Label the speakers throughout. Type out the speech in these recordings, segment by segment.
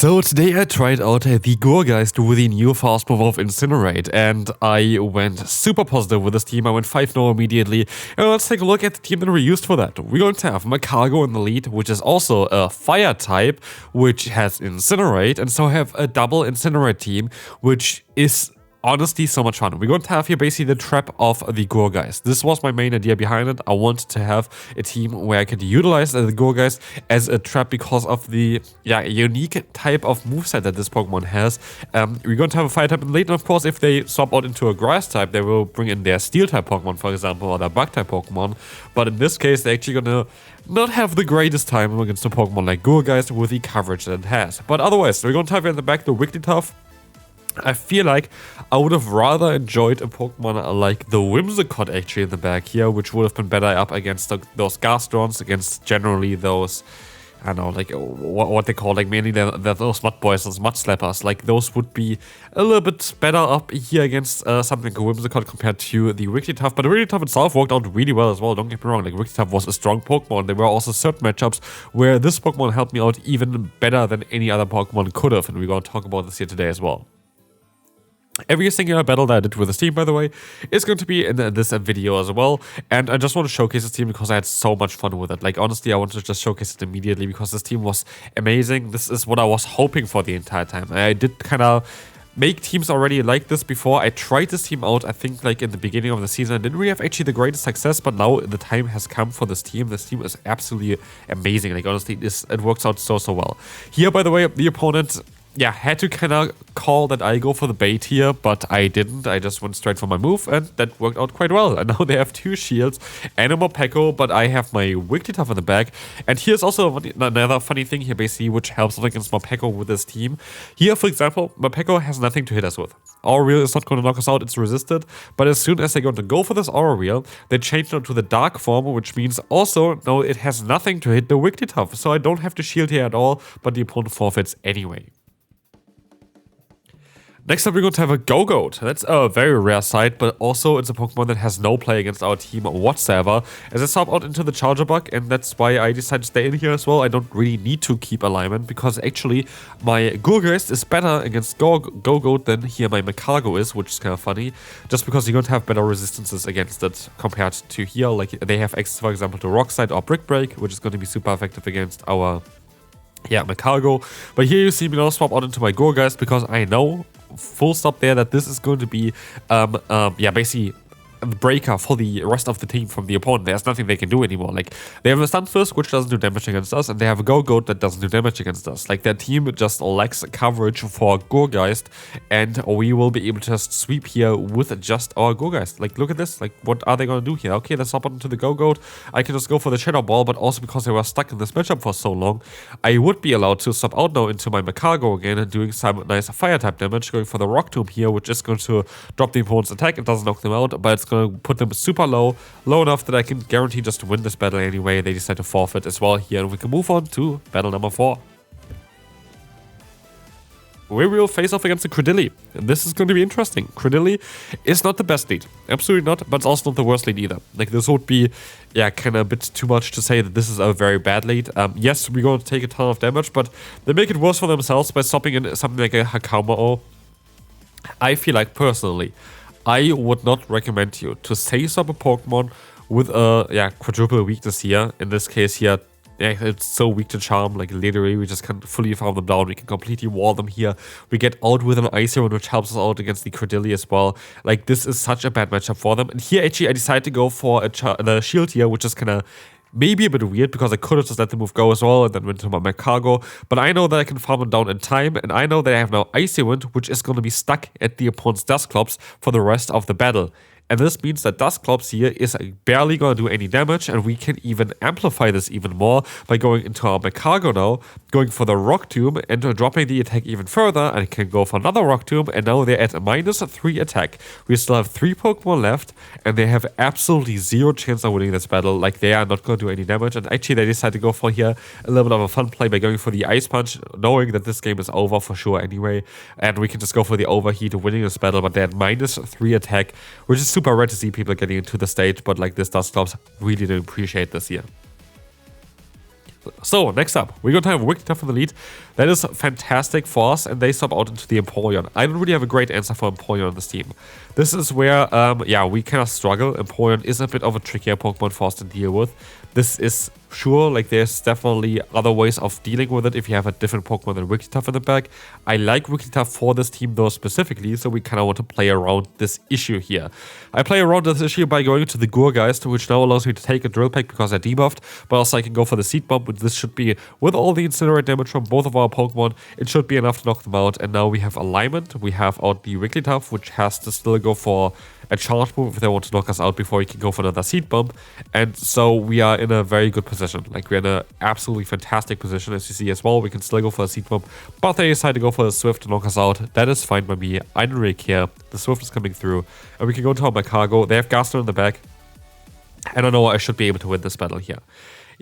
Speaker 1: So today I tried out the Gorgeist with the new fast move of Incinerate, and I went super positive with this team. I went 5-0 immediately, and let's take a look at the team that we used for that. We're going to have Macargo in the lead, which is also a fire type, which has Incinerate, and so I have a double Incinerate team, which is honestly so much fun. We're going to have here basically the trap of the Gorgeist. This was my main idea behind it. I wanted to have a team where I could utilize the Gorgeist as a trap because of the unique type of moveset that this Pokemon has. We're going to have a fire type in the late, and of course if they swap out into a grass type, they will bring in their steel type Pokemon, for example, or their bug type Pokemon. But in this case, they're actually going to not have the greatest time against a Pokemon like Gorgeist with the coverage that it has. But otherwise, we're going to have in the back the Wigglytuff. I feel like I would have rather enjoyed a Pokemon like the Whimsicott actually in the back here, which would have been better up against those Gastrodons, against generally those, I don't know, like what they call, like mainly those mud boys, those mudslappers. Like those would be a little bit better up here against something like a Whimsicott compared to the Wigglytuff. But the Wigglytuff itself worked out really well as well, don't get me wrong. Like Wigglytuff was a strong Pokemon. There were also certain matchups where this Pokemon helped me out even better than any other Pokemon could have, and we're going to talk about this here today as well. Every single battle that I did with this team, by the way, is going to be in this video as well. And I just want to showcase this team because I had so much fun with it. Like, honestly, I wanted to just showcase it immediately because this team was amazing. This is what I was hoping for the entire time. I did kind of make teams already like this before. I tried this team out, I think, like in the beginning of the season. I didn't really have actually the greatest success, but now the time has come for this team. This team is absolutely amazing. Like, honestly, it works out so well. Here, by the way, the opponent had to kind of call that I go for the bait here, but I didn't. I just went straight for my move, and that worked out quite well. And now they have 2 shields and a Morpeko, but I have my Wigglytuff in the back. And here's also another funny thing here, basically, which helps against Morpeko with this team. Here, for example, Morpeko has nothing to hit us with. Aura Wheel is not going to knock us out, it's resisted. But as soon as they're going to go for this Aura Wheel, they change it to the Dark form, which means also, no, it has nothing to hit the Wigglytuff. So I don't have to shield here at all, but the opponent forfeits anyway. Next up, we're going to have a Go-Goat. That's a very rare sight, but also it's a Pokemon that has no play against our team whatsoever, as I swap out into the Charger Bug, and that's why I decided to stay in here as well. I don't really need to keep alignment, because actually my Gorgeist is better against Go-Goat than here my Macargo is, which is kind of funny, just because you're going to have better resistances against it compared to here. Like, they have access, for example, to Rock Slide or Brick Break, which is going to be super effective against our Macargo. But here you see me now swap out into my Gorgeist, because I know full stop there that this is going to be basically the breaker for the rest of the team from the opponent. There's nothing they can do anymore. Like, they have a Stunfisk, which doesn't do damage against us, and they have a Go-Goat that doesn't do damage against us. Like, their team just lacks coverage for Gorgeist, and we will be able to just sweep here with just our Gorgeist. Like, look at this. Like, what are they going to do here? Okay, let's hop on to the Go-Goat. I can just go for the Shadow Ball, but also because they were stuck in this matchup for so long, I would be allowed to swap out now into my Macargo again and doing some nice Fire-type damage, going for the Rock Tomb here, which is going to drop the opponent's attack. It doesn't knock them out, but it's going to put them super low enough that I can guarantee just to win this battle anyway. They decide to forfeit as well here, and we can move on to battle number 4. We will face off against the Credilli. And this is going to be interesting. Credilli is not the best lead. Absolutely not, but it's also not the worst lead either. Like, this would be, kind of a bit too much to say that this is a very bad lead. Yes, we're going to take a ton of damage, but they make it worse for themselves by stopping in something like a Hakamo. I feel like, personally, I would not recommend you to say swap a Pokemon with a quadruple weakness here. In this case here, it's so weak to Charm. Like, literally, we just can't fully farm them down. We can completely wall them here. We get out with an Icy One, which helps us out against the Credilli as well. Like, this is such a bad matchup for them. And here, actually, I decided to go for the shield here, which is kind of maybe a bit weird, because I could have just let the move go as well and then went to my Macargo. But I know that I can farm it down in time, and I know that I have now Icy Wind, which is going to be stuck at the opponent's Dusclops for the rest of the battle. And this means that Dusclops here is barely going to do any damage, and we can even amplify this even more by going into our Macargo now, going for the Rock Tomb and dropping the attack even further, and I can go for another Rock Tomb, and now they're at a -3 attack. We still have 3 Pokemon left, and they have absolutely 0 chance of winning this battle. Like, they are not going to do any damage, and actually they decide to go for here a little bit of a fun play by going for the Ice Punch, knowing that this game is over for sure anyway, and we can just go for the Overheat winning this battle, but they're at -3 attack, which is super rare to see people getting into the stage, but like, this Dusclops really didn't appreciate this here. So, next up, we're going to have Wigglytuff in the lead. That is fantastic for us, and they swap out into the Empoleon. I don't really have a great answer for Empoleon on this team. This is where, yeah, we kind of struggle. Empoleon is a bit of a trickier Pokemon for us to deal with. This is sure, like, there's definitely other ways of dealing with it if you have a different Pokemon than Wigglytuff in the back. I like Wigglytuff for this team, though, specifically, so we kind of want to play around this issue here. I play around this issue by going to the Gorgeist, which now allows me to take a Drill Peck because they're debuffed, but also I can go for the Seed Bomb, which this should be, with all the Incinerate damage from both of our Pokemon, it should be enough to knock them out. And now we have alignment. We have out the Wigglytuff, which has to still go for a charge move if they want to knock us out before we can go for another Seed Bomb. And so we are in a very good position. Like, we're in an absolutely fantastic position, as you see as well. We can still go for a Seed Bomb, but they decide to go for a Swift to knock us out. That is fine by me. I don't really care. The Swift is coming through, and we can go to our Cargo. They have Gaster in the back. I don't know, I should be able to win this battle here.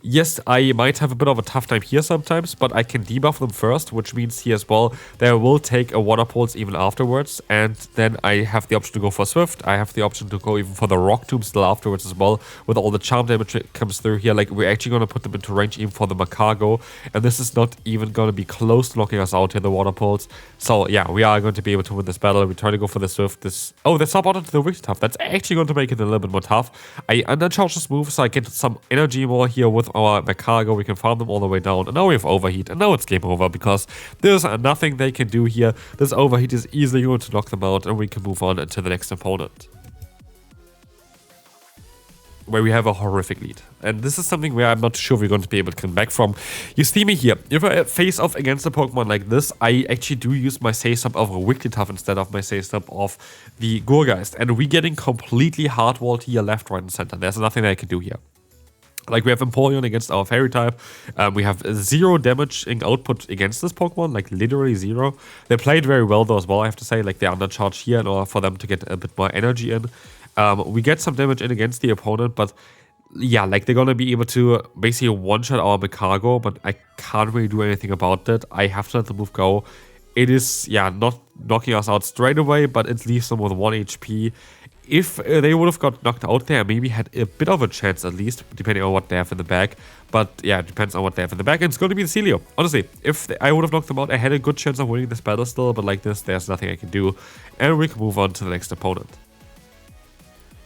Speaker 1: Yes, I might have a bit of a tough time here sometimes, but I can debuff them first, which means here as well, they will take a Water Pulse even afterwards, and then I have the option to go for Swift. I have the option to go even for the Rock Tomb still afterwards as well, with all the charm damage that comes through here. Like, we're actually going to put them into range even for the Cargo, and this is not even going to be close to knocking us out here, the Water Pulse. So yeah, we are going to be able to win this battle. We try to go for the Swift. Oh, they swap out into the Wigglytuff. That's actually going to make it a little bit more tough. I undercharge this move, so I get some energy more here with our Cargo. We can farm them all the way down, and now we have Overheat, and now it's game over because there's nothing they can do here. This Overheat is easily going to knock them out, and we can move on to the next opponent, where we have a horrific lead. And this is something where I'm not sure we're going to be able to come back from. You see me here. If I face off against a Pokemon like this, I actually do use my Say Stop of a Wigglytuff instead of my Say Stop of the Gorgeist, and we're getting completely hard-walled here left, right, and center. There's nothing that I can do here. Like, we have Empoleon against our Fairy type. We have 0 damaging output against this Pokemon, like literally 0. They played very well though as well, I have to say. Like, they're undercharged here in order for them to get a bit more energy in. We get some damage in against the opponent, but yeah, like, they're gonna be able to basically one-shot our Cargo, but I can't really do anything about that. I have to let the move go. It is, yeah, not knocking us out straight away, but it leaves them with 1 HP. If they would have got knocked out there, maybe had a bit of a chance at least, depending on what they have in the back. But yeah, it depends on what they have in the back. And it's going to be the Celio. Honestly, if I would have knocked them out, I had a good chance of winning this battle still. But like this, there's nothing I can do. And we can move on to the next opponent.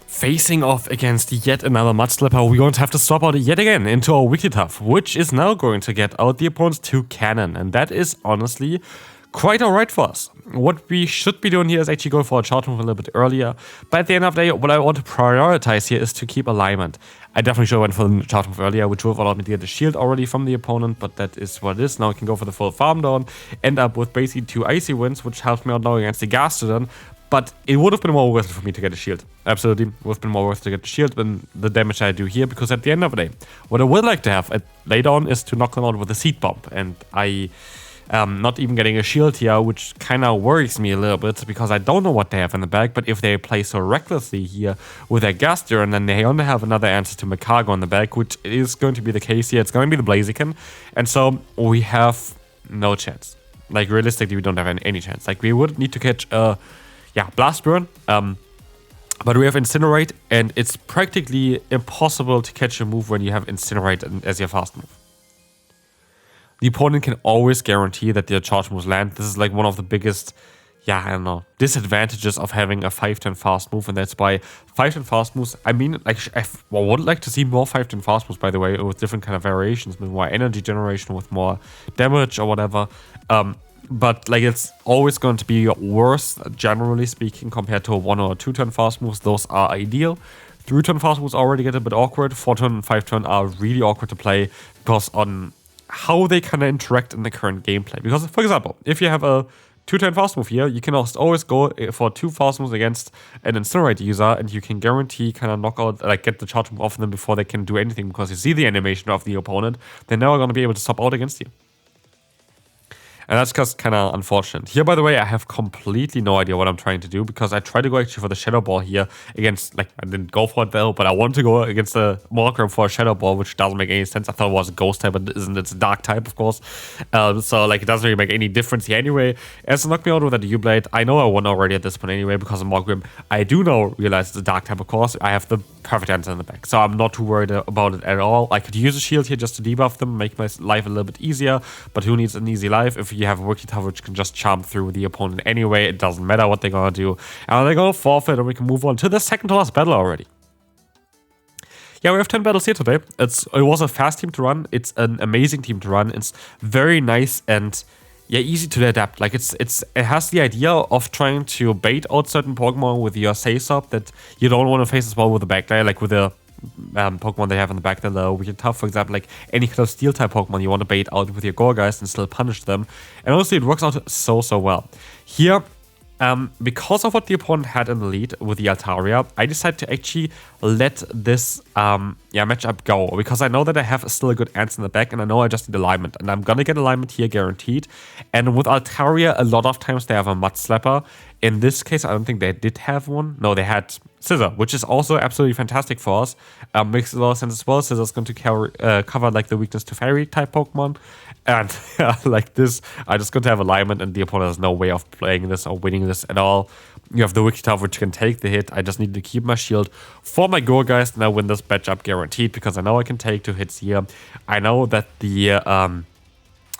Speaker 1: Facing off against yet another mudslapper, we're going to have to swap out yet again into our Wigglytuff, which is now going to get out the opponent's 2 cannon. And that is honestly quite alright for us. What we should be doing here is actually go for a charge move a little bit earlier. But at the end of the day, what I want to prioritize here is to keep alignment. I definitely should have went for the charge move earlier, which would have allowed me to get a shield already from the opponent, but that is what it is. Now I can go for the full farm down, end up with basically 2 Icy Winds, which helps me out now against the Gastrodon. But it would have been more worth it for me to get a shield. Absolutely, it would have been more worth it to get a shield than the damage I do here, because at the end of the day, what I would like to have later on is to knock them out with a Seed Bomb, and I not even getting a shield here, which kind of worries me a little bit because I don't know what they have in the back. But if they play so recklessly here with their Gaster, and then they only have another answer to Cargo in the back, which is going to be the case here, it's going to be the Blaziken, and so we have no chance. Like, realistically, we don't have any chance. Like, we would need to catch a Blast Burn, but we have Incinerate, and it's practically impossible to catch a move when you have Incinerate as your fast move. The opponent can always guarantee that their charge moves land. This is like one of the biggest, I don't know, disadvantages of having a 5-turn fast move, and that's why 5-turn fast moves, I mean, like, I would like to see more 5-turn fast moves, by the way, with different kind of variations, with more energy generation, with more damage or whatever. But like, it's always going to be worse, generally speaking, compared to a 1 or 2-turn fast moves. Those are ideal. 3-turn fast moves already get a bit awkward. 4-turn and 5-turn are really awkward to play because on how they kind of interact in the current gameplay. Because, for example, if you have a 2-turn fast move here, you can always go for 2 fast moves against an Incinerate user, and you can guarantee kind of knock out, like, get the charge move off them before they can do anything, because you see the animation of the opponent. They're never going to be able to stop out against you. And that's just kind of unfortunate. Here, by the way, I have completely no idea what I'm trying to do because I tried to go actually for the Shadow Ball here against, like, I didn't go for it though, but I wanted to go against the Morgram for a Shadow Ball, which doesn't make any sense. I thought it was a Ghost type, but it isn't. It's a Dark type, of course. So, like, it doesn't really make any difference here anyway. As it knocked me out with a U-Blade, I know I won already at this point anyway because of Morgram. I do now realize it's a Dark type, of course. I have the perfect answer in the back, so I'm not too worried about it at all. I could use a shield here just to debuff them, make my life a little bit easier, but who needs an easy life if you have a Wigglytuff which can just charm through the opponent anyway? It doesn't matter what they're gonna do, and they're gonna forfeit, and we can move on to the second to last battle already. Yeah, we have 10 battles here today. It was a fast team to run. It's an amazing team to run. It's very nice and yeah, easy to adapt. Like it has the idea of trying to bait out certain Pokemon with your Say-Sop that you don't want to face as well with the backline, like with the Pokemon they have in the back, the Wigglytuff, for example, like any kind of steel type Pokemon you want to bait out with your Gorgeist and still punish them. And honestly, it works out so well. Here, because of what the opponent had in the lead with the Altaria, I decided to actually let this matchup go because I know that I have still a good answer in the back and I know I just need alignment and I'm gonna get alignment here guaranteed. And with Altaria, a lot of times they have a mudslapper. In this case, I don't think they did have one. No, they had Scissor, which is also absolutely fantastic for us. Makes a lot of sense as well. Scissor's going to cover like the weakness to fairy type Pokemon. And like this, I just going to have alignment and the opponent has no way of playing this or winning this at all. You have the Wigglytuff which can take the hit. I just need to keep my shield for my Gorgeist and I win this matchup guaranteed because I know I can take 2 hits here. I know that the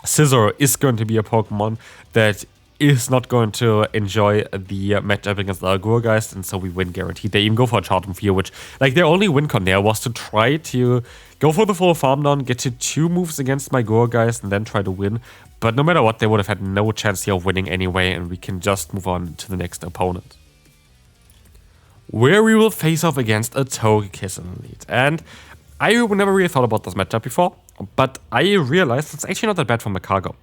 Speaker 1: Scissor is going to be a Pokemon that is not going to enjoy the matchup against our Gorgeist, and so we win guaranteed. They even go for a Charge Move here, which, like, their only win con there was to try to go for the full farm down, get to 2 moves against my Gorgeist, and then try to win. But no matter what, they would have had no chance here of winning anyway, and we can just move on to the next opponent, where we will face off against a Togekiss in the lead. And I never really thought about this matchup before, but I realized it's actually not that bad for Makago.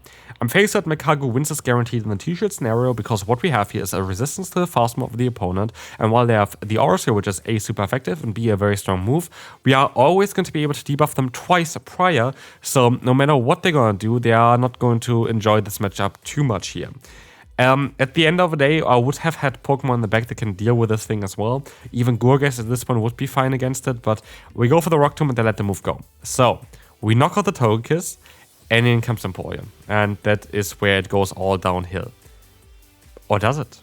Speaker 1: I'm faced that Makago wins is guaranteed in the T-shirt scenario because what we have here is a resistance to the fast move of the opponent, and while they have the Auras here, which is A, super effective, and B, a very strong move, we are always going to be able to debuff them twice prior, so no matter what they're going to do, they are not going to enjoy this matchup too much here. At the end of the day, I would have had Pokemon in the back that can deal with this thing as well. Even Gorgeist at this point would be fine against it, but we go for the Rock Tomb and they let the move go. So, we knock out the Togekiss, and in comes Empoleon. And that is where it goes all downhill. Or does it?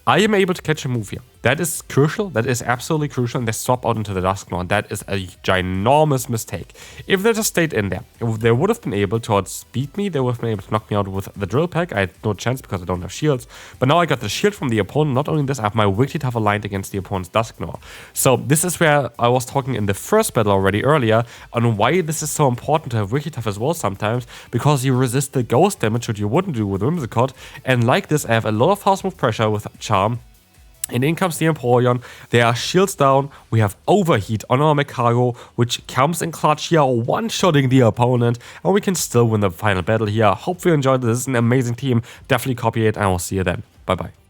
Speaker 1: I am able to catch a move here. That is crucial. That is absolutely crucial. And they swap out into the Dusknoir. And that is a ginormous mistake. If they just stayed in there, if they would have been able to outspeed me. They would have been able to knock me out with the Drill Peck. I had no chance because I don't have shields. But now I got the shield from the opponent. Not only this, I have my Wigglytuff aligned against the opponent's Dusknoir. So this is where I was talking in the first battle already earlier on why this is so important to have Wigglytuff as well sometimes. Because you resist the ghost damage, which you wouldn't do with Whimsicott. And like this, I have a lot of fast move pressure with Charm. And in comes the Empoleon. There are shields down. We have Overheat on our Makago, which comes in clutch here, one-shotting the opponent. And we can still win the final battle here. Hope you enjoyed this. This is an amazing team. Definitely copy it, and I will see you then. Bye-bye.